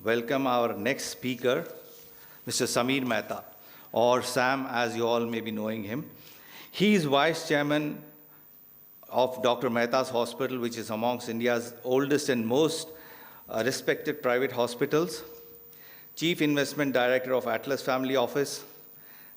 welcome our next speaker, Mr. Sameer Mehta, or Sam as you all may be knowing him. He is Vice Chairman of Dr. Mehta's Hospital, which is amongst India's oldest and most respected private hospitals. Chief Investment Director of Atlas Family Office.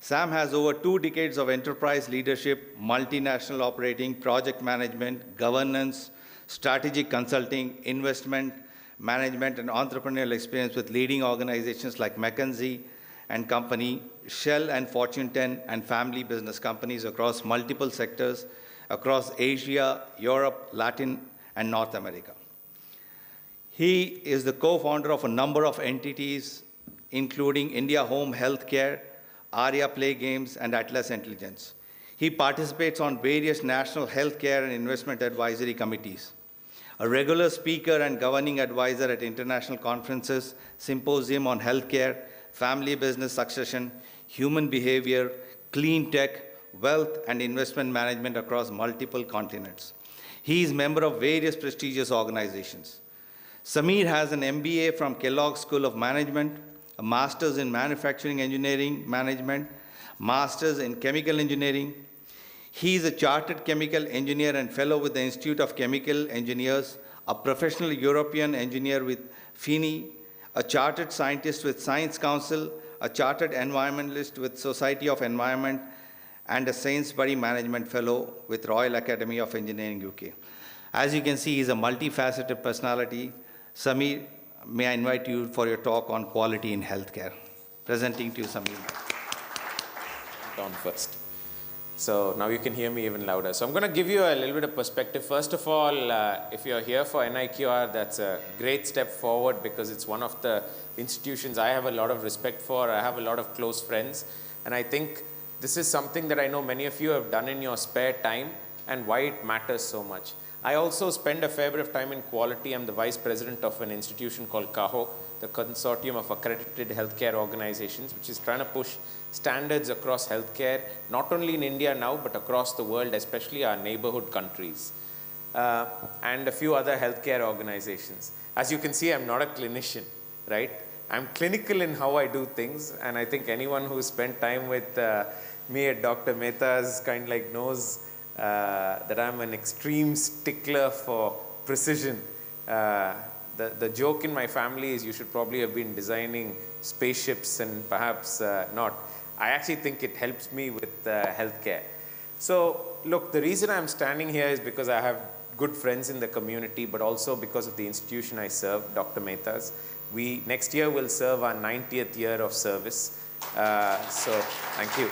Sam has over 2 decades of enterprise leadership, multinational operating, project management, governance, strategic consulting, investment, management, and entrepreneurial experience with leading organizations like McKinsey and Company, Shell and Fortune 10, and family business companies across multiple sectors across Asia, Europe, Latin, and North America. He is the co-founder of a number of entities, including India Home Healthcare, Arya Play Games, and Atlas Intelligence. He participates on various national healthcare and investment advisory committees. A regular speaker and governing advisor at international conferences, symposium on healthcare, family business succession, human behavior, clean tech, wealth, and investment management across multiple continents. He is a member of various prestigious organizations. Sameer has an MBA from Kellogg School of Management, a master's in manufacturing engineering management, master's in chemical engineering. He is a chartered chemical engineer and fellow with the Institute of Chemical Engineers, a professional European engineer with FINI, a chartered scientist with Science Council, a chartered environmentalist with Society of Environment, and a Sainsbury Management Fellow with Royal Academy of Engineering, UK. As you can see, he's a multifaceted personality. Sameer, may I invite you for your talk on quality in healthcare. Presenting to you, Sameer. Down first. So now you can hear me even louder. So I'm going to give you a little bit of perspective. First of all, if you're here for NIQR, that's a great step forward because it's one of the institutions I have a lot of respect for. I have a lot of close friends. And I think this is something that I know many of you have done in your spare time and why it matters so much. I also spend a fair bit of time in quality. I'm the vice president of an institution called CAHO, the Consortium of Accredited Healthcare Organizations, which is trying to push standards across healthcare, not only in India now, but across the world, especially our neighborhood countries, and a few other healthcare organizations. As you can see, I'm not a clinician, right? I'm clinical in how I do things, and I think anyone who spent time with me at Dr. Mehta's kind of like knows that I'm an extreme stickler for precision. The joke in my family is you should probably have been designing spaceships and perhaps not. I actually think it helps me with healthcare. So look, the reason I'm standing here is because I have good friends in the community, but also because of the institution I serve, Dr. Mehta's. We next year will serve our 90th year of service. So thank you.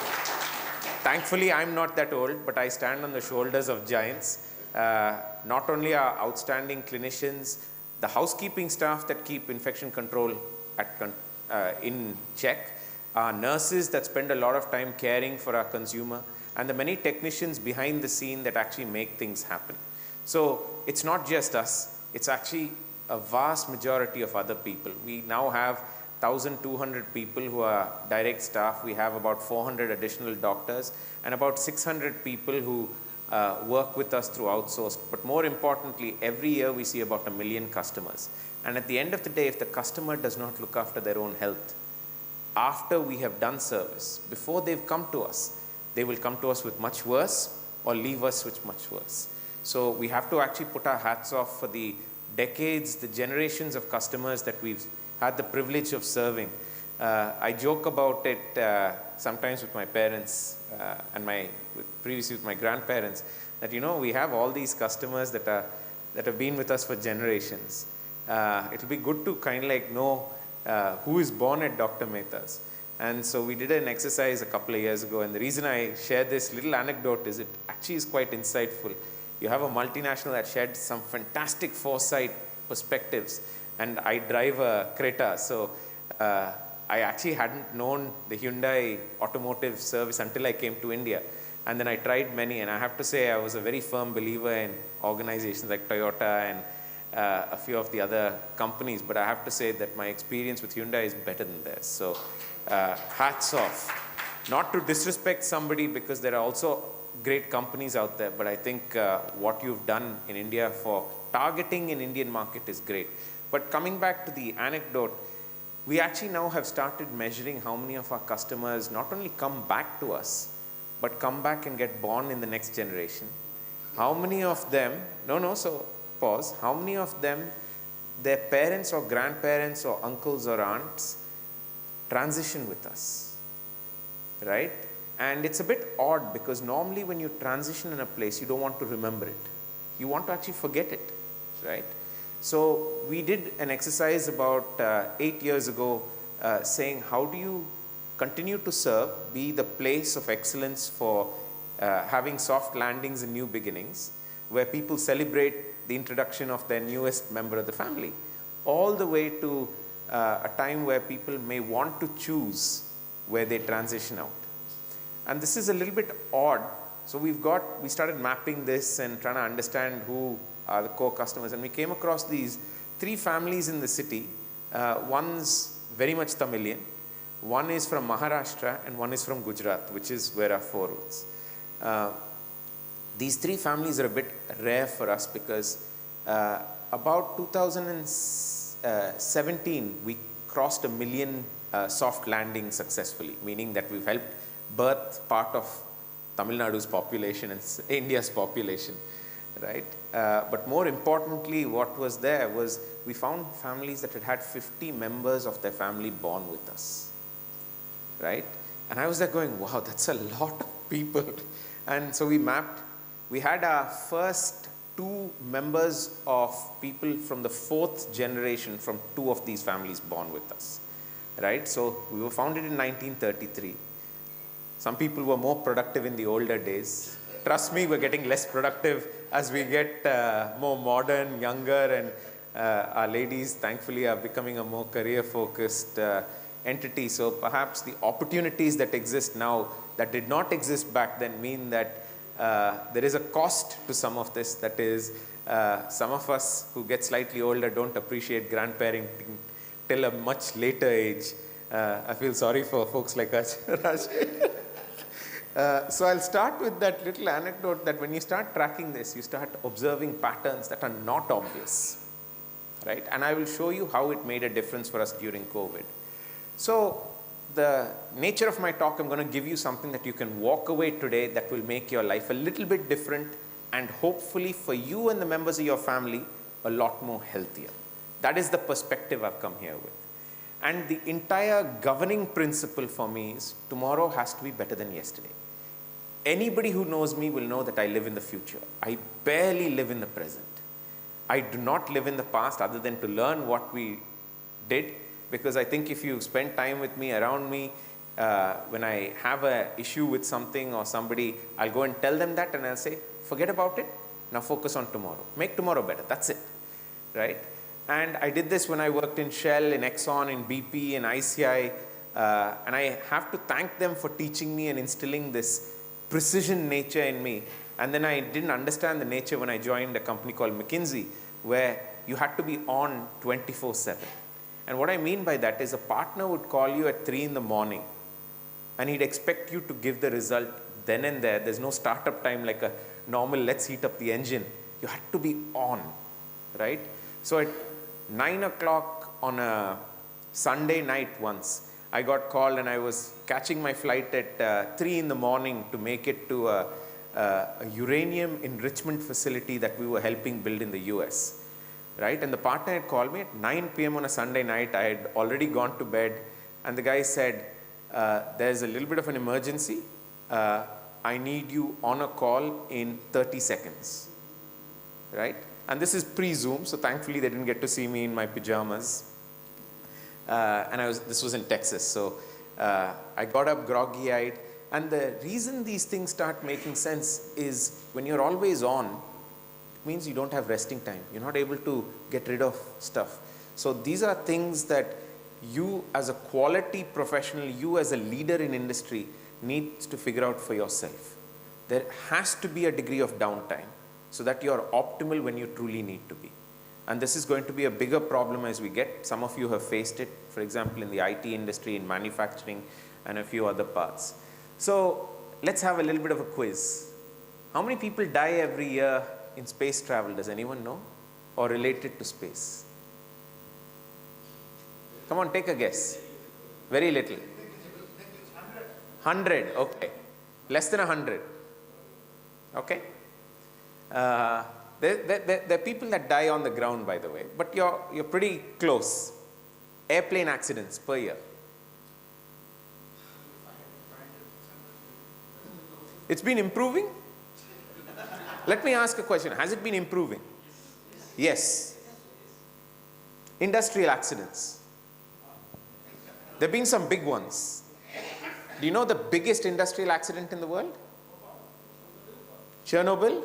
Thankfully, I'm not that old, but I stand on the shoulders of giants. Not only our outstanding clinicians, the housekeeping staff that keep infection control in check, our nurses that spend a lot of time caring for our consumer, and the many technicians behind the scene that actually make things happen. So it's not just us, it's actually a vast majority of other people. We now have 1,200 people who are direct staff. We have about 400 additional doctors and about 600 people who work with us through outsourced. But more importantly, every year we see about 1 million customers. And at the end of the day, if the customer does not look after their own health, after we have done service, before they've come to us, they will come to us with much worse or leave us with much worse. So we have to actually put our hats off for the decades, the generations of customers that we've had the privilege of serving. I joke about it sometimes with my parents and previously with my grandparents, that we have all these customers that have been with us for generations. It'll be good to kind of like know who is born at Dr. Mehta's. And so we did an exercise a couple of years ago, and the reason I share this little anecdote is it actually is quite insightful. You have a multinational that shared some fantastic foresight perspectives, and I drive a Creta, so I actually hadn't known the Hyundai automotive service until I came to India. And then I tried many, and I have to say I was a very firm believer in organizations like Toyota and a few of the other companies, but I have to say that my experience with Hyundai is better than theirs. So hats off. Not to disrespect somebody, because there are also great companies out there, but I think what you've done in India for targeting an Indian market is great. But coming back to the anecdote, We actually now have started measuring how many of our customers not only come back to us, but come back and get born in the next generation. How many of them, so pause, how many of them, their parents or grandparents or uncles or aunts transition with us, right? And it's a bit odd because normally when you transition in a place, you don't want to remember it. You want to actually forget it, right? So we did an exercise about 8 years ago saying, how do you continue to serve, be the place of excellence for having soft landings and new beginnings, where people celebrate the introduction of their newest member of the family, all the way to a time where people may want to choose where they transition out. And this is a little bit odd. So we started mapping this and trying to understand who are the core customers. And we came across these 3 families in the city. One's very much Tamilian, one is from Maharashtra, and one is from Gujarat, which is where our 4 roots. These 3 families are a bit rare for us because about 2017, we crossed 1 million soft landings successfully, meaning that we've helped birth part of Tamil Nadu's population and India's population, right? But more importantly, what was there was we found families that had 50 members of their family born with us, right? And I was there going, wow, that's a lot of people. And so we mapped, we had our first 2 members of people from the 4th generation from 2 of these families born with us, right? So we were founded in 1933. Some people were more productive in the older days. Trust me, we're getting less productive as we get more modern, younger, and our ladies, thankfully, are becoming a more career-focused entity. So perhaps the opportunities that exist now that did not exist back then mean that there is a cost to some of this. That is, some of us who get slightly older don't appreciate grandparenting till a much later age. I feel sorry for folks like us, Raj. So I'll start with that little anecdote that when you start tracking this, you start observing patterns that are not obvious, right? And I will show you how it made a difference for us during COVID. So the nature of my talk, I'm going to give you something that you can walk away today that will make your life a little bit different and hopefully for you and the members of your family, a lot more healthier. That is the perspective I've come here with. And the entire governing principle for me is tomorrow has to be better than yesterday. Anybody who knows me will know that I live in the future. I barely live in the present. I do not live in the past other than to learn what we did, because I think if you spend time with me, around me, when I have an issue with something or somebody, I'll go and tell them that and I'll say, forget about it, now focus on tomorrow. Make tomorrow better, that's it, right? And I did this when I worked in Shell, in Exxon, in BP, in ICI, and I have to thank them for teaching me and instilling this precision nature in me. And then I didn't understand the nature when I joined a company called McKinsey, where you had to be on 24/7. And what I mean by that is a partner would call you at 3 in the morning and he'd expect you to give the result then and there. There's no startup time like a normal, let's heat up the engine. You had to be on, right? So at 9 o'clock on a Sunday night once, I got called and I was catching my flight at 3 in the morning to make it to a uranium enrichment facility that we were helping build in the US, right? And the partner had called me at 9 p.m. on a Sunday night. I had already gone to bed and the guy said, there's a little bit of an emergency. I need you on a call in 30 seconds, right? And this is pre-Zoom, so thankfully they didn't get to see me in my pajamas. And this was in Texas, so I got up groggy-eyed. And the reason these things start making sense is when you're always on, it means you don't have resting time. You're not able to get rid of stuff. So these are things that you as a quality professional, you as a leader in industry needs to figure out for yourself. There has to be a degree of downtime so that you're optimal when you truly need to be. And this is going to be a bigger problem as we get. Some of you have faced it, for example, in the IT industry, in manufacturing, and a few other parts. So let's have a little bit of a quiz. How many people die every year in space travel? Does anyone know? Or related to space? Come on, take a guess. Very little. 100, okay. Less than 100. Okay. There are people that die on the ground, by the way, but you're pretty close. Airplane accidents per year. It's been improving? Let me ask a question. Has it been improving? Yes. Industrial accidents. There have been some big ones. Do you know the biggest industrial accident in the world? Chernobyl?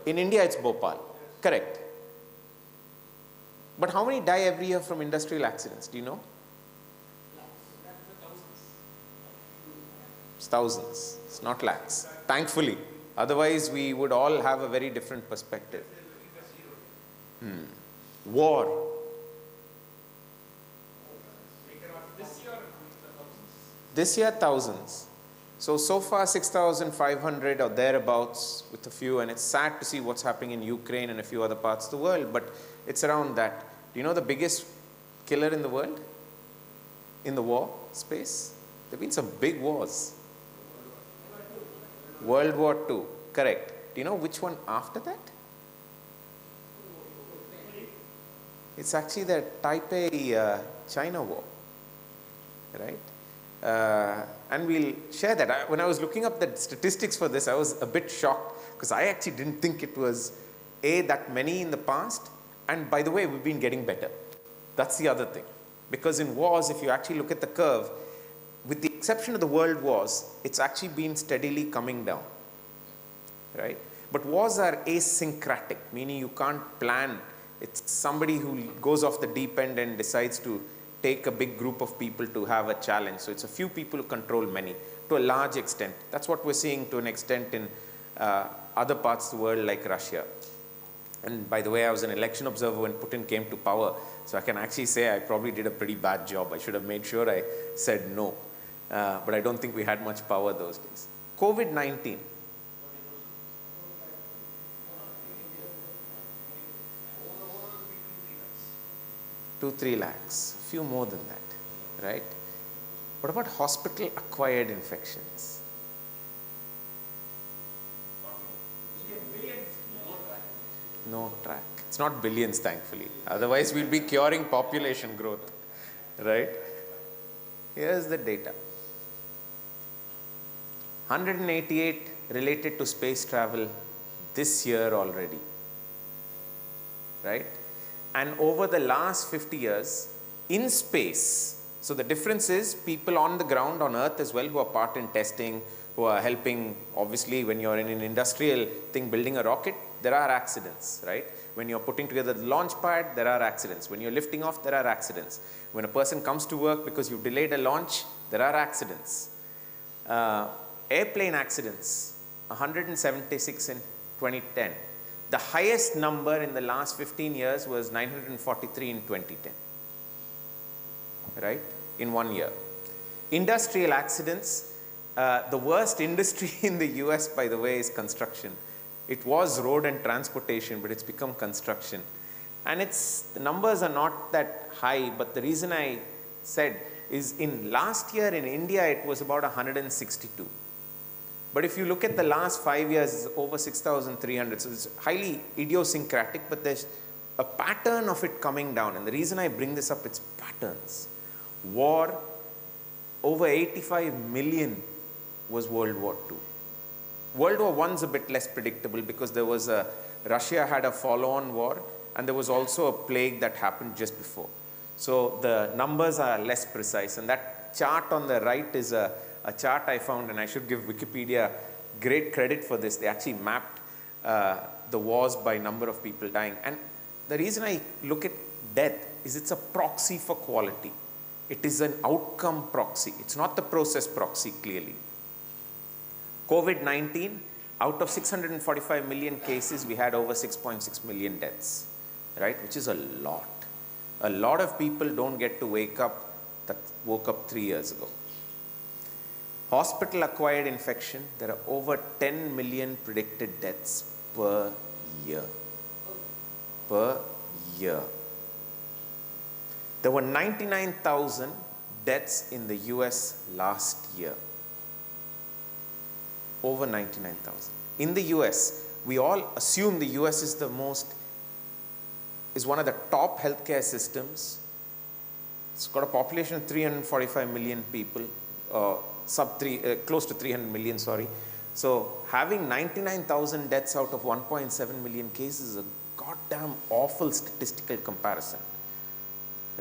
In India, it's Bhopal. Correct. But how many die every year from industrial accidents? Do you know? It's thousands. It's not lakhs. Thankfully. Otherwise, we would all have a very different perspective. War. This year, thousands. So far 6,500 or thereabouts with a few, and it's sad to see what's happening in Ukraine and a few other parts of the world, but it's around that. Do you know the biggest killer in the world? In the war space? There have been some big wars. World War II, correct. Do you know which one after that? It's actually the Taipei China war, right? And we'll share that. When I was looking up the statistics for this, I was a bit shocked because I actually didn't think it was that many in the past. And by the way, we've been getting better. That's the other thing. Because in wars, if you actually look at the curve, with the exception of the world wars, it's actually been steadily coming down, right? But wars are asyncratic, meaning you can't plan. It's somebody who goes off the deep end and decides to take a big group of people to have a challenge. So it's a few people who control many to a large extent. That's what we're seeing to an extent in other parts of the world like Russia. And by the way, I was an election observer when Putin came to power. So I can actually say I probably did a pretty bad job. I should have made sure I said no. But I don't think we had much power those days. COVID-19. Two, 3 lakhs, a few more than that, right? What about hospital-acquired infections? No track. It's not billions, thankfully. Otherwise, we'd be curing population growth, right? Here's the data. 188 related to space travel this year already, right? And over the last 50 years, in space, so the difference is people on the ground on Earth as well who are part in testing, who are helping, obviously when you're in an industrial thing building a rocket, there are accidents, right? When you're putting together the launch pad, there are accidents. When you're lifting off, there are accidents. When a person comes to work because you've delayed a launch, there are accidents. Airplane accidents, 176 in 2010. The highest number in the last 15 years was 943 in 2010, right? In 1 year. Industrial accidents, the worst industry in the US, by the way, is construction. It was road and transportation, but it's become construction. And the numbers are not that high, but the reason I said is in last year in India, it was about 162. But if you look at the last 5 years, it's over 6,300. So it's highly idiosyncratic, but there's a pattern of it coming down. And the reason I bring this up, it's patterns. War, over 85 million was World War II. World War I's a bit less predictable because there was Russia had a follow-on war, and there was also a plague that happened just before. So the numbers are less precise. And that chart on the right is a chart I found, and I should give Wikipedia great credit for this. They actually mapped the wars by number of people dying. And the reason I look at death is it's a proxy for quality. It is an outcome proxy. It's not the process proxy, clearly. COVID-19, out of 645 million cases, we had over 6.6 million deaths, right? Which is a lot. A lot of people don't get to wake up that woke up 3 years ago. Hospital-acquired infection, there are over 10 million predicted deaths per year. Per year. There were 99,000 deaths in the US last year. Over 99,000. In the US, we all assume the US is one of the top healthcare systems. It's got a population of 345 million people, close to 300 million, sorry. So having 99,000 deaths out of 1.7 million cases is a goddamn awful statistical comparison,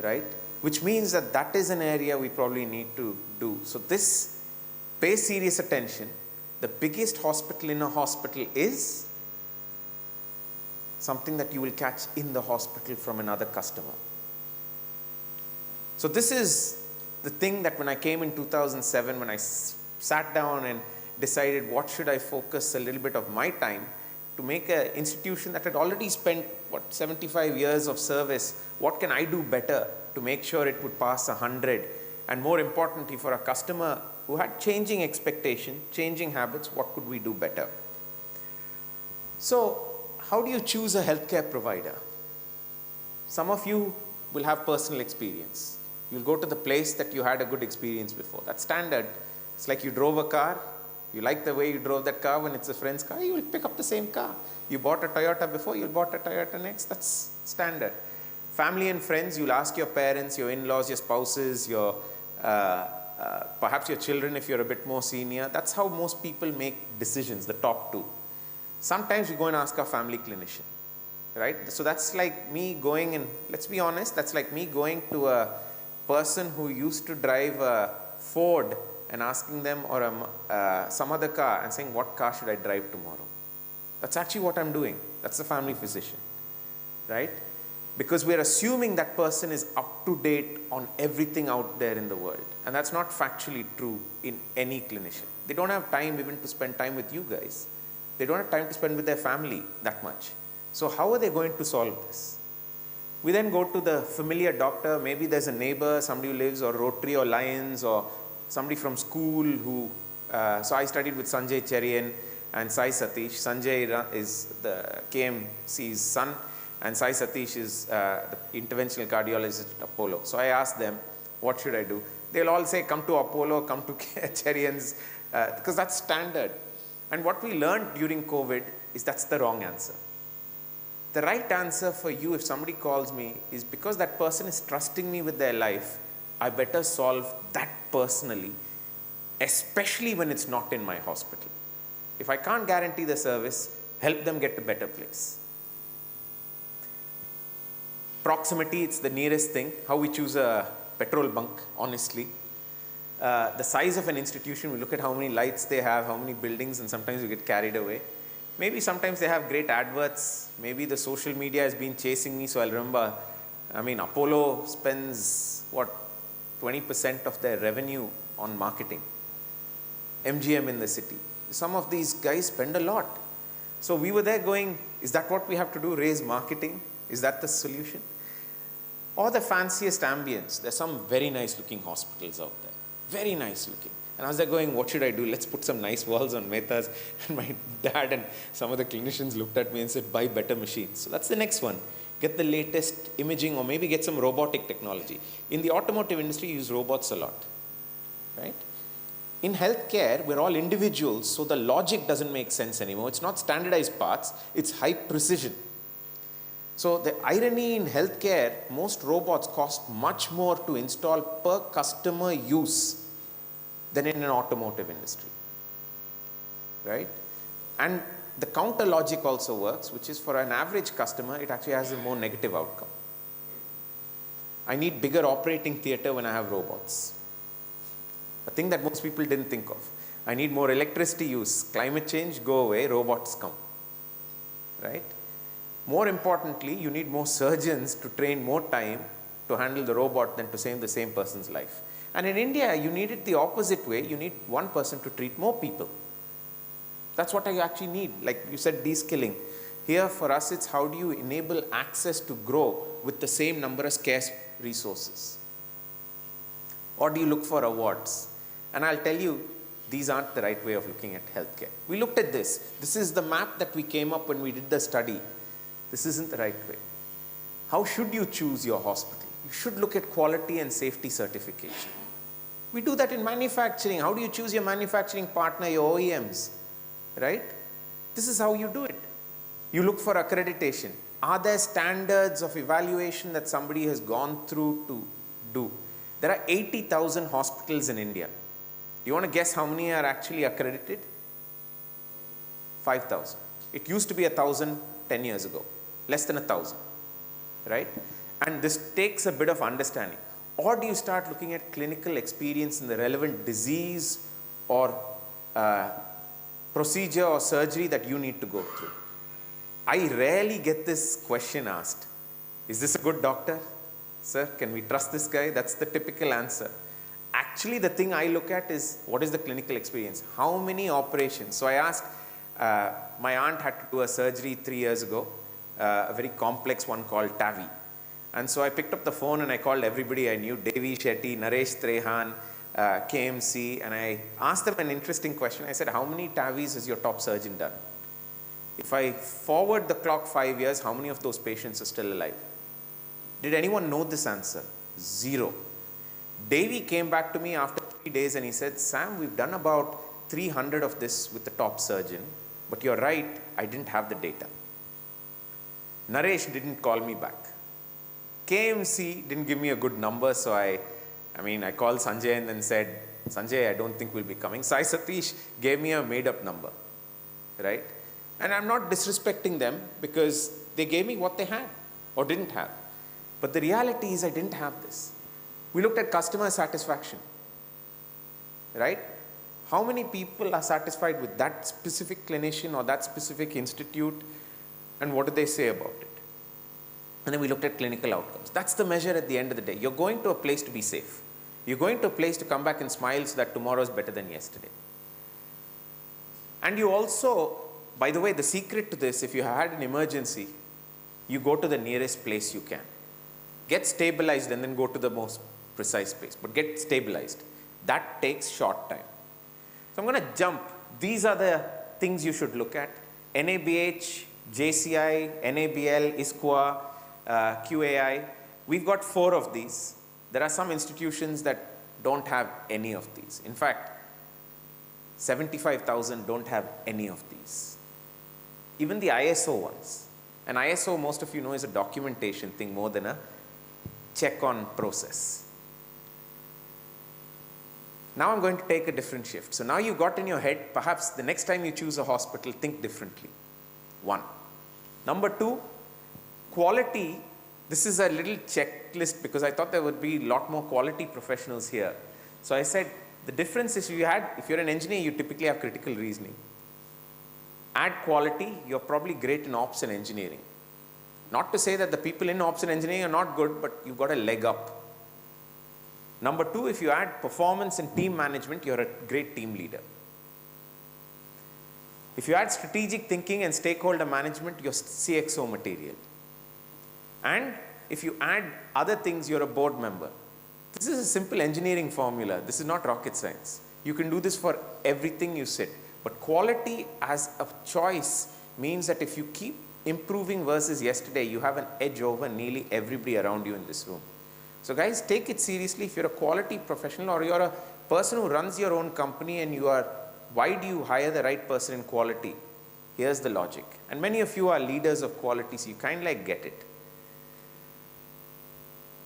right? Which means that is an area we probably need to do. So this, pay serious attention. The biggest hospital in a hospital is something that you will catch in the hospital from another customer. So this is the thing that when I came in 2007, when I sat down and decided what should I focus a little bit of my time to make an institution that had already spent, 75 years of service, what can I do better to make sure it would pass 100? And more importantly, for a customer who had changing expectation, changing habits, what could we do better? So how do you choose a healthcare provider? Some of you will have personal experience. You'll go to the place that you had a good experience before. That's standard. It's like you drove a car. You like the way you drove that car. When it's a friend's car, you will pick up the same car. You bought a Toyota before, you'll bought a Toyota next. That's standard. Family and friends, you'll ask your parents, your in-laws, your spouses, your perhaps your children if you're a bit more senior. That's how most people make decisions, the top two. Sometimes we go and ask our family clinician, right? So that's like me going, and let's be honest, that's like me going to a person who used to drive a Ford and asking them, or some other car, and saying, what car should I drive tomorrow? That's actually what I'm doing. That's the family physician, right? Because we're assuming that person is up to date on everything out there in the world. And that's not factually true in any clinician. They don't have time even to spend time with you guys. They don't have time to spend with their family that much. So how are they going to solve this? We then go to the familiar doctor. Maybe there's a neighbor, somebody who lives, or Rotary or Lions, or somebody from school who, so I studied with Sanjay Cherian and Sai Satish. Sanjay is the KMC's son, and Sai Satish is the interventional cardiologist at Apollo. So I asked them, what should I do? They'll all say, come to Apollo, come to Cherian's, because that's standard. And what we learned during COVID is that's the wrong answer. The right answer for you, if somebody calls me, is because that person is trusting me with their life, I better solve that personally, especially when it's not in my hospital. If I can't guarantee the service, help them get to a better place. Proximity, it's the nearest thing. How we choose a petrol bunk, honestly. The size of an institution, we look at how many lights they have, how many buildings, and sometimes we get carried away. Maybe sometimes they have great adverts. Maybe the social media has been chasing me, so I'll remember, Apollo spends, 20% of their revenue on marketing. MGM in the city. Some of these guys spend a lot. So we were there going, is that what we have to do, raise marketing? Is that the solution? Or the fanciest ambience. There's some very nice looking hospitals out there. Very nice looking. And I was there going, what should I do? Let's put some nice walls on Mehta's. And my dad and some of the clinicians looked at me and said, buy better machines. So that's the next one. Get the latest imaging, or maybe get some robotic technology. In the automotive industry, you use robots a lot, right? In healthcare, we're all individuals, so the logic doesn't make sense anymore. It's not standardized parts, it's high precision. So the irony in healthcare, most robots cost much more to install per customer use than in an automotive industry, right? And the counter logic also works, which is for an average customer, it actually has a more negative outcome. I need bigger operating theater when I have robots. A thing that most people didn't think of. I need more electricity use. Climate change, go away, robots come, right? More importantly, you need more surgeons to train more time to handle the robot than to save the same person's life. And in India, you need it the opposite way. You need one person to treat more people. That's what I actually need. Like you said, de-skilling. Here for us, it's how do you enable access to grow with the same number of scarce resources? Or do you look for awards? And I'll tell you, these aren't the right way of looking at healthcare. We looked at this. This is the map that we came up when we did the study. This isn't the right way. How should you choose your hospital? you should look at quality and safety certification. We do that in manufacturing. How do you choose your manufacturing partner, your OEMs, right? This is how you do it. You look for accreditation. Are there standards of evaluation that somebody has gone through to do? There are 80,000 hospitals in India. You want to guess how many are actually accredited? 5,000. It used to be 1,000 10 years ago, less than 1,000, right? And this takes a bit of understanding. Or do you start looking at clinical experience in the relevant disease or procedure or surgery that you need to go through? I rarely get this question asked. Is this a good doctor? Sir, can we trust this guy? That's the typical answer. Actually, the thing I look at is, what is the clinical experience? How many operations? So I asked, my aunt had to do a surgery 3 years ago, a very complex one called TAVI. And so I picked up the phone and I called everybody I knew, Devi Shetty, Naresh Trehan, KMC, and I asked them an interesting question. I said, how many TAVIs has your top surgeon done? If I forward the clock 5 years, how many of those patients are still alive? Did anyone know this answer? 0. Devi came back to me after 3 days and he said, Sam, we've done about 300 of this with the top surgeon, but you're right, I didn't have the data. Naresh didn't call me back. KMC didn't give me a good number, so I called Sanjay and then said, Sanjay, I don't think we'll be coming. Sai Satish gave me a made-up number, right? And I'm not disrespecting them because they gave me what they had or didn't have. But the reality is I didn't have this. We looked at customer satisfaction, right? How many people are satisfied with that specific clinician or that specific institute, and what do they say about it? And then we looked at clinical outcomes. That's the measure at the end of the day. You're going to a place to be safe. You're going to a place to come back and smile so that tomorrow is better than yesterday. And you also, by the way, the secret to this, if you had an emergency, you go to the nearest place you can. Get stabilized and then go to the most precise place, but get stabilized. That takes short time. So I'm going to jump. These are the things you should look at. NABH, JCI, NABL, ISQA, QAI. We've got 4 of these. There are some institutions that don't have any of these. In fact, 75,000 don't have any of these. Even the ISO ones. And ISO, most of you know, is a documentation thing more than a check on process. Now I'm going to take a different shift. So now you've got in your head, perhaps the next time you choose a hospital, think differently. 1. Number 2, quality. This is a little checklist because I thought there would be a lot more quality professionals here. So I said, the difference is if you're an engineer, you typically have critical reasoning. Add quality, you're probably great in ops and engineering. Not to say that the people in ops and engineering are not good, but you've got a leg up. Number 2, if you add performance and team management, you're a great team leader. If you add strategic thinking and stakeholder management, you're CXO material. And if you add other things, you're a board member. This is a simple engineering formula. This is not rocket science. You can do this for everything you sit. But quality as a choice means that if you keep improving versus yesterday, you have an edge over nearly everybody around you in this room. So guys, take it seriously. If you're a quality professional or you're a person who runs your own company and why do you hire the right person in quality? Here's the logic. And many of you are leaders of quality, so you kind of like get it.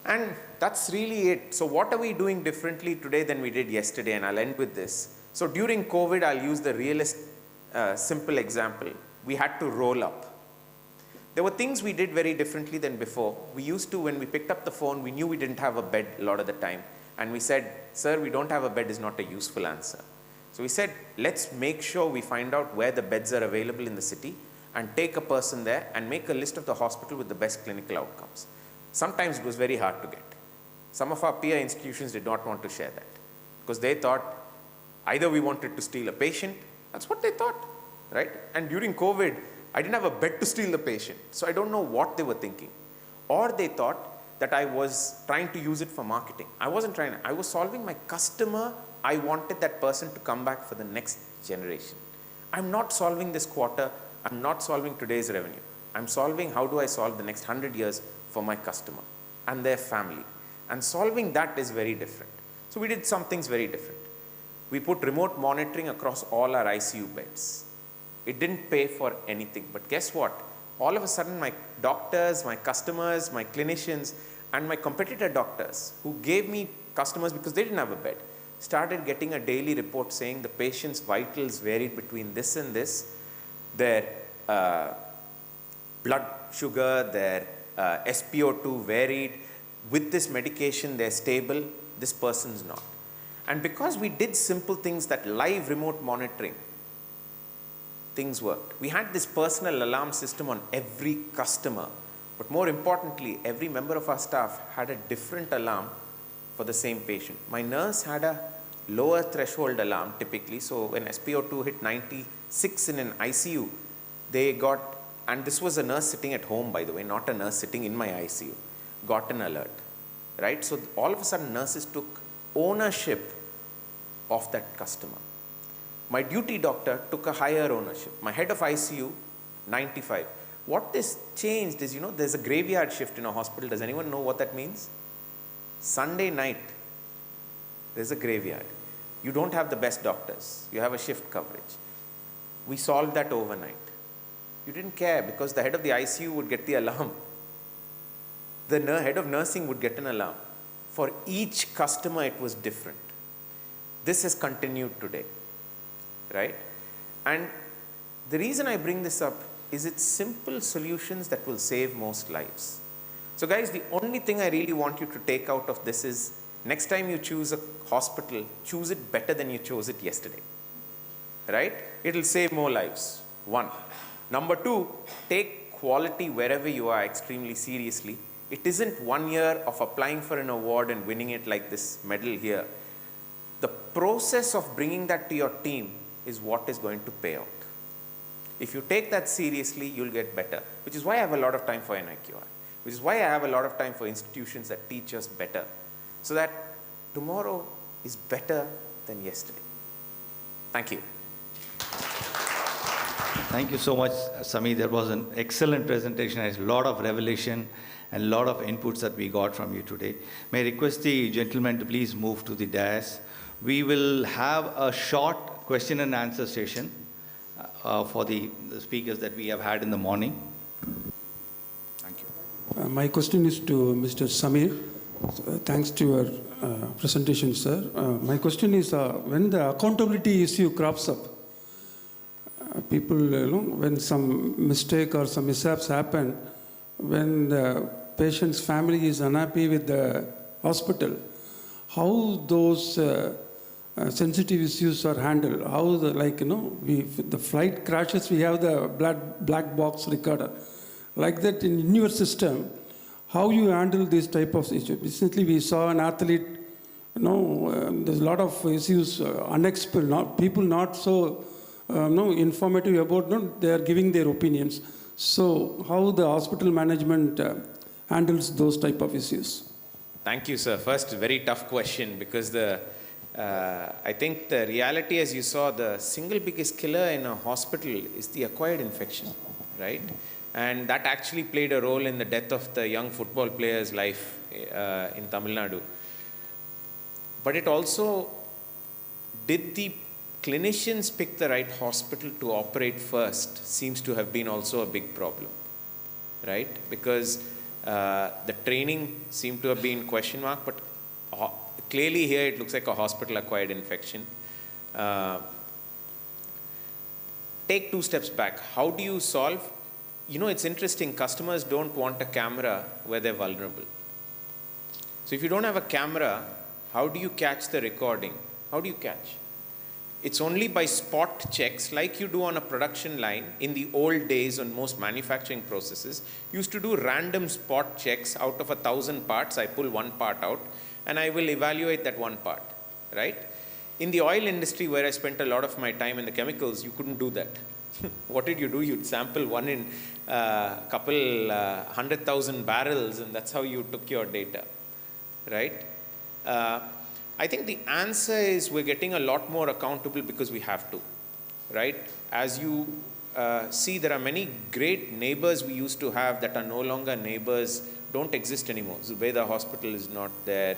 And that's really it. So what are we doing differently today than we did yesterday? And I'll end with this. So during COVID, I'll use the realist, simple example. We had to roll up. There were things we did very differently than before. We used to, when we picked up the phone, we knew we didn't have a bed a lot of the time. And we said, sir, we don't have a bed is not a useful answer. So we said, let's make sure we find out where the beds are available in the city and take a person there and make a list of the hospital with the best clinical outcomes. Sometimes it was very hard to get. Some of our peer institutions did not want to share that because they thought either we wanted to steal a patient, that's what they thought, right? And during COVID, I didn't have a bed to steal the patient, so I don't know what they were thinking. Or they thought that I was trying to use it for marketing. I wasn't trying, I was solving my customer. I wanted that person to come back for the next generation. I'm not solving this quarter. I'm not solving today's revenue. I'm solving how do I solve the next 100 years for my customer. and their family. And solving that is very different. So we did some things very different. We put remote monitoring across all our ICU beds. It didn't pay for anything, but guess what? All of a sudden, my doctors, my customers, my clinicians, and my competitor doctors who gave me customers because they didn't have a bed, started getting a daily report saying the patient's vitals varied between this and this, their blood sugar, their SpO2 varied, with this medication they're stable, this person's not. And because we did simple things, that live remote monitoring, things worked. We had this personal alarm system on every customer, but more importantly, every member of our staff had a different alarm for the same patient. My nurse had a lower threshold alarm typically, so when SpO2 hit 96 in an ICU, they got, and this was a nurse sitting at home, by the way, not a nurse sitting in my ICU, got an alert, right? So all of a sudden, nurses took ownership of that customer. My duty doctor took a higher ownership. My head of ICU, 95. What this changed is, there's a graveyard shift in a hospital. Does anyone know what that means? Sunday night, there's a graveyard. You don't have the best doctors. You have a shift coverage. We solved that overnight. You didn't care because the head of the ICU would get the alarm. The head of nursing would get an alarm. For each customer, it was different. This has continued today, right? And the reason I bring this up is it's simple solutions that will save most lives. So guys, the only thing I really want you to take out of this is, next time you choose a hospital, choose it better than you chose it yesterday, right? It'll save more lives, one. Number two, take quality wherever you are extremely seriously. It isn't 1 year of applying for an award and winning it like this medal here. The process of bringing that to your team is what is going to pay out. If you take that seriously, you'll get better, which is why I have a lot of time for NIQR, which is why I have a lot of time for institutions that teach us better, so that tomorrow is better than yesterday. Thank you. Thank you so much, Sami. That was an excellent presentation. There's a lot of revelation and a lot of inputs that we got from you today. May I request the gentlemen to please move to the dais. We will have a short question and answer session for the speakers that we have had in the morning. Thank you. My question is to Mr. Samir. Thanks to your presentation, sir. My question is, when the accountability issue crops up, people, when some mistake or some mishaps happen, when the patient's family is unhappy with the hospital, how those sensitive issues are handled? How the flight crashes, we have the black box recorder. Like that in your system, how you handle this type of issue? Recently, we saw an athlete. There's a lot of issues, unexpected, people not so informative about. They are giving their opinions. So, how the hospital management handles those type of issues? Thank you, sir. First, very tough question, because I think the reality, as you saw, the single biggest killer in a hospital is the acquired infection, right? And that actually played a role in the death of the young football player's life in Tamil Nadu. But it also, did the clinicians pick the right hospital to operate first, seems to have been also a big problem, right? Because the training seemed to have been question mark, but clearly here it looks like a hospital-acquired infection. Take 2 steps back. How do you solve? It's interesting, customers don't want a camera where they're vulnerable. So if you don't have a camera, how do you catch the recording? How do you catch? It's only by spot checks, like you do on a production line. In the old days, on most manufacturing processes, used to do random spot checks. Out of 1,000 parts, I pull 1 part out, and I will evaluate that 1 part, right? In the oil industry, where I spent a lot of my time in the chemicals, you couldn't do that. What did you do? You'd sample 1 in a couple 100,000 barrels, and that's how you took your data, right? I think the answer is we're getting a lot more accountable because we have to, right? As you see, there are many great neighbors we used to have that are no longer neighbors don't exist anymore. Zubeda Hospital is not there.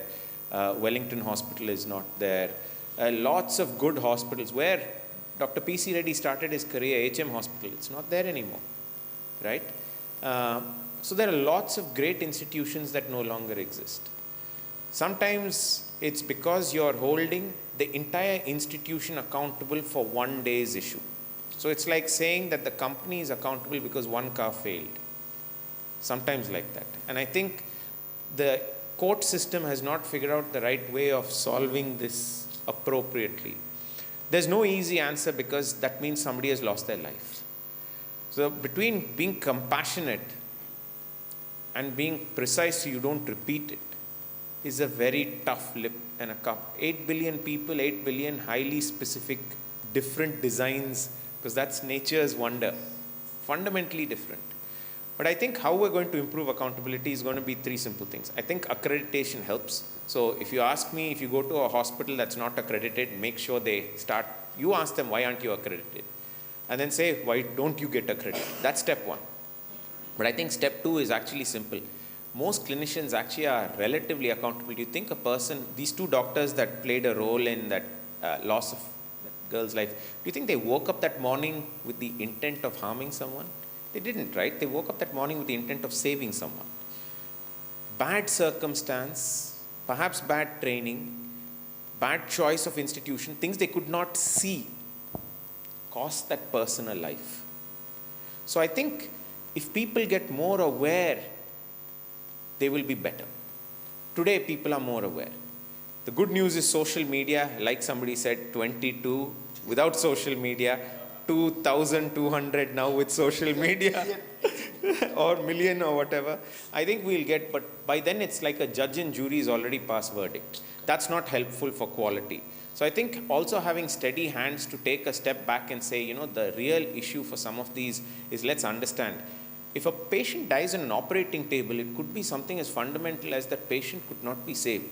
Wellington Hospital is not there. Lots of good hospitals where Dr. P.C. Reddy started his career, HM Hospital, it's not there anymore, right? So there are lots of great institutions that no longer exist. Sometimes it's because you're holding the entire institution accountable for one day's issue. So it's like saying that the company is accountable because one car failed. Sometimes like that. And I think the court system has not figured out the right way of solving this appropriately. There's no easy answer because that means somebody has lost their life. So between being compassionate and being precise so you don't repeat it is a very tough lip and a cup. 8 billion people, 8 billion highly specific, different designs, because that's nature's wonder, fundamentally different. But I think how we're going to improve accountability is going to be 3 simple things. I think accreditation helps. So if you ask me, if you go to a hospital that's not accredited, make sure they start, you ask them, why aren't you accredited? And then say, why don't you get accredited? That's step 1. But I think step 2 is actually simple. Most clinicians actually are relatively accountable. Do you think a person, these 2 doctors that played a role in that loss of that girl's life, do you think they woke up that morning with the intent of harming someone? They didn't, right? They woke up that morning with the intent of saving someone. Bad circumstance, perhaps bad training, bad choice of institution, things they could not see, cost that person a life. So I think if people get more aware, they will be better. Today, people are more aware. The good news is social media, like somebody said, 22, without social media, 2,200 now with social media, or million or whatever. I think we'll get, but by then it's like a judge and jury is already passed verdict. That's not helpful for quality. So I think also having steady hands to take a step back and say, the real issue for some of these is, let's understand, if a patient dies on an operating table, it could be something as fundamental as that patient could not be saved.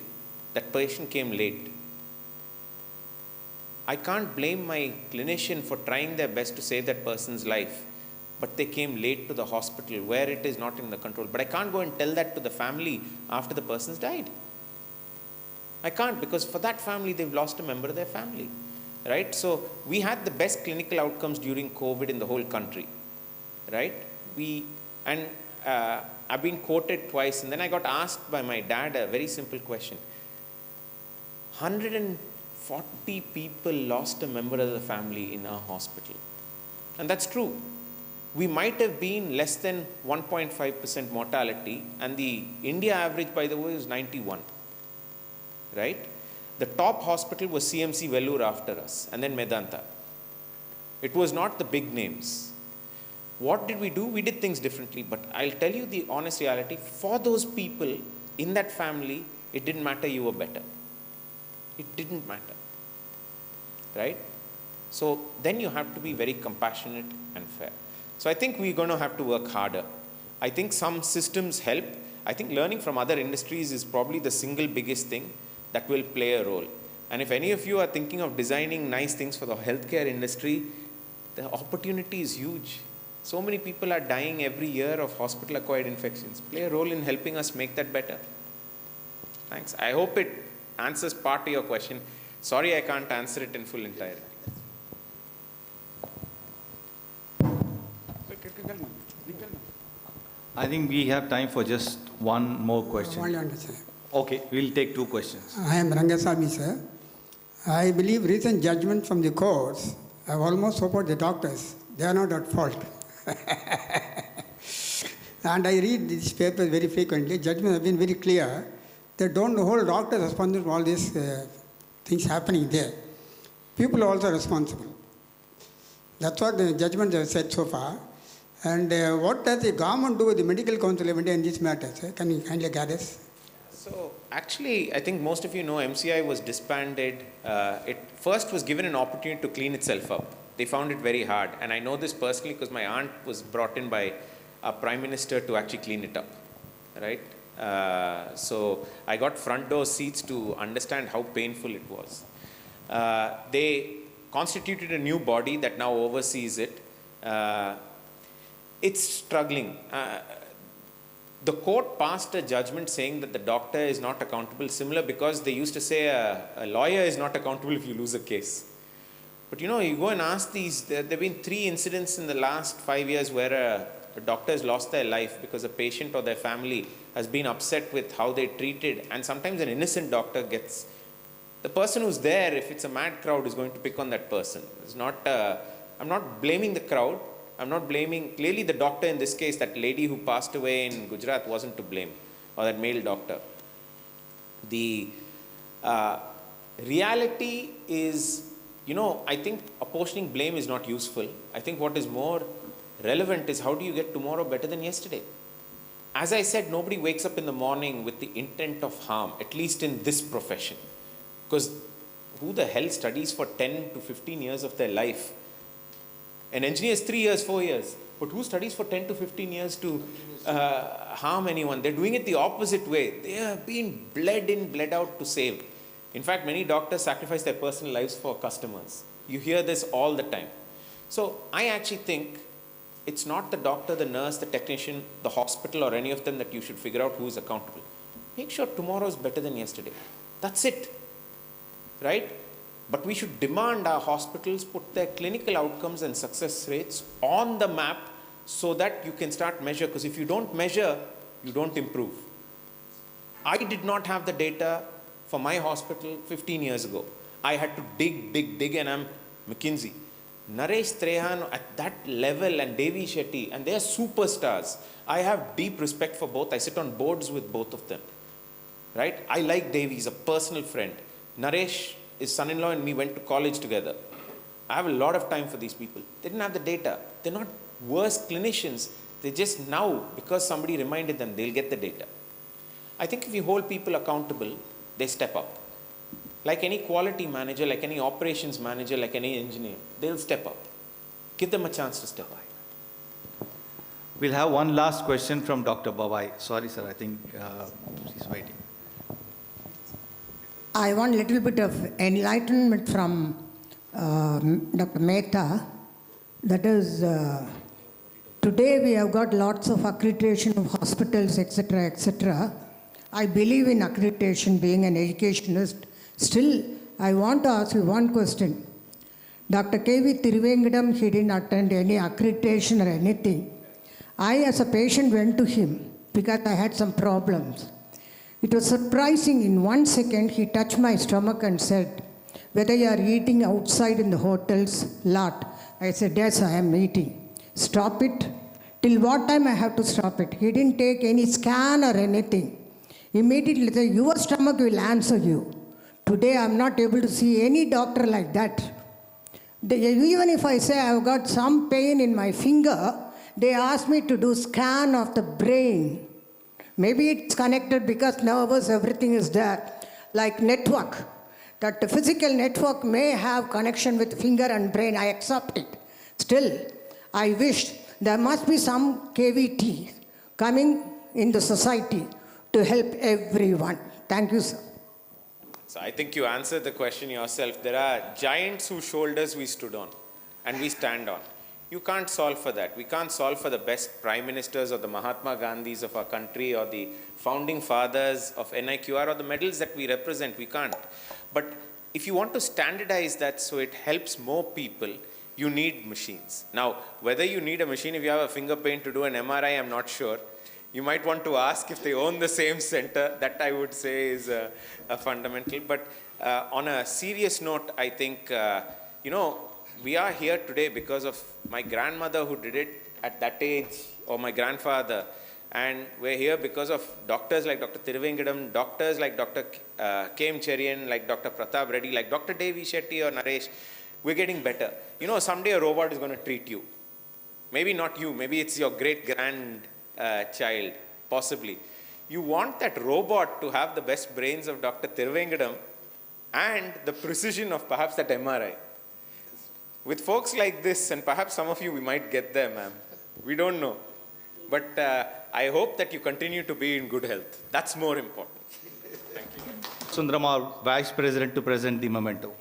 That patient came late. I can't blame my clinician for trying their best to save that person's life, but they came late to the hospital where it is not in the control. But I can't go and tell that to the family after the person's died. I can't, because for that family, they've lost a member of their family, right? So we had the best clinical outcomes during COVID in the whole country, right? I've been quoted twice, and then I got asked by my dad a very simple question. 140 people lost a member of the family in our hospital. And that's true. We might have been less than 1.5% mortality, and the India average, by the way, is 91. Right? The top hospital was CMC Vellore after us, and then Medanta. It was not the big names. What did we do? We did things differently, but I'll tell you the honest reality. For those people in that family, it didn't matter you were better. It didn't matter, right? So then you have to be very compassionate and fair. So I think we're going to have to work harder. I think some systems help. I think learning from other industries is probably the single biggest thing that will play a role. And if any of you are thinking of designing nice things for the healthcare industry, the opportunity is huge. So many people are dying every year of hospital-acquired infections. Play a role in helping us make that better. Thanks. I hope it answers part of your question. Sorry I can't answer it in full entirety. I think we have time for just one more question. Okay, we'll take 2 questions. I am Rangasamy, sir. I believe recent judgment from the courts have almost supported the doctors. They are not at fault. And I read these papers very frequently. Judgments have been very clear. They don't hold doctors responsible for all these things happening there. People are also responsible. That's what the judgments have said so far. And what does the government do with the Medical Council of India in this matter, sir? Can you kindly gather this? So actually, I think most of you know MCI was disbanded. It first was given an opportunity to clean itself up. They found it very hard. And I know this personally because my aunt was brought in by a prime minister to actually clean it up, right? So I got front door seats to understand how painful it was. They constituted a new body that now oversees it. It's struggling. The court passed a judgment saying that the doctor is not accountable, similar because they used to say a lawyer is not accountable if you lose a case. But you go and ask these, there have been 3 incidents in the last 5 years where a doctor has lost their life because a patient or their family has been upset with how they treated, and sometimes an innocent doctor gets, the person who's there, if it's a mad crowd, is going to pick on that person. It's not, I'm not blaming the crowd. I'm not blaming, clearly the doctor in this case, that lady who passed away in Gujarat wasn't to blame, or that male doctor. The reality is, I think apportioning blame is not useful. I think what is more relevant is how do you get tomorrow better than yesterday? As I said, nobody wakes up in the morning with the intent of harm, at least in this profession. Because who the hell studies for 10 to 15 years of their life? An engineer is 3 years, 4 years. But who studies for 10 to 15 years to harm anyone? They're doing it the opposite way. They are being bled in, bled out to save. In fact, many doctors sacrifice their personal lives for customers. You hear this all the time. So I actually think it's not the doctor, the nurse, the technician, the hospital, or any of them that you should figure out who is accountable. Make sure tomorrow is better than yesterday. That's it. Right? But we should demand our hospitals put their clinical outcomes and success rates on the map so that you can start measure. Because if you don't measure, you don't improve. I did not have the data for my hospital 15 years ago. I had to dig, and I'm McKinsey. Naresh Trehan at that level and Devi Shetty, and they are superstars. I have deep respect for both. I sit on boards with both of them. Right? I like Devi, he's a personal friend. Naresh, his son-in-law and me went to college together. I have a lot of time for these people. They didn't have the data. They're not worse clinicians. They just now, because somebody reminded them, they'll get the data. I think if you hold people accountable, they step up. Like any quality manager, like any operations manager, like any engineer, they'll step up. Give them a chance to step up. We'll have one last question from Dr. Bawai. Sorry, sir, I think she's waiting. I want a little bit of enlightenment from Dr. Mehta. That is, today we have got lots of accreditation of hospitals, etc., etc. I believe in accreditation, being an educationist. Still, I want to ask you one question. Dr. K.V. Thiruvengadam, he didn't attend any accreditation or anything. I, as a patient, went to him because I had some problems. It was surprising. In 1 second, he touched my stomach and said, whether you are eating outside in the hotels, lot. I said, yes, I am eating. Stop it. Till what time I have to stop it? He didn't take any scan or anything. Immediately said, your stomach will answer you. Today, I am not able to see any doctor like that. Even if I say I have got some pain in my finger, they ask me to do scan of the brain. Maybe it's connected because nervous, everything is there. Like network. That the physical network may have connection with finger and brain. I accept it. Still, I wish there must be some KVT coming in the society to help everyone. Thank you, sir. So I think you answered the question yourself. There are giants whose shoulders we stood on and we stand on. You can't solve for that. We can't solve for the best prime ministers or the Mahatma Gandhis of our country or the founding fathers of NIQR or the medals that we represent. We can't. But if you want to standardize that so it helps more people, you need machines. Now, whether you need a machine if you have a finger pain to do an MRI, I'm not sure. You might want to ask if they own the same center. That I would say is a fundamental. But on a serious note, I think, we are here today because of my grandmother who did it at that age, or my grandfather. And we're here because of doctors like Dr. Thiruvengadam, doctors like Dr. K.M. Cherian, like Dr. Pratap Reddy, like Dr. Devi Shetty or Naresh. We're getting better. Someday a robot is going to treat you. Maybe not you, maybe it's your great-grandchild, possibly. You want that robot to have the best brains of Dr. Thiruvengadam and the precision of perhaps that MRI. With folks like this, and perhaps some of you, we might get there, ma'am. We don't know. But I hope that you continue to be in good health. That's more important. Thank you. Sundaram, our Vice President, to present the memento.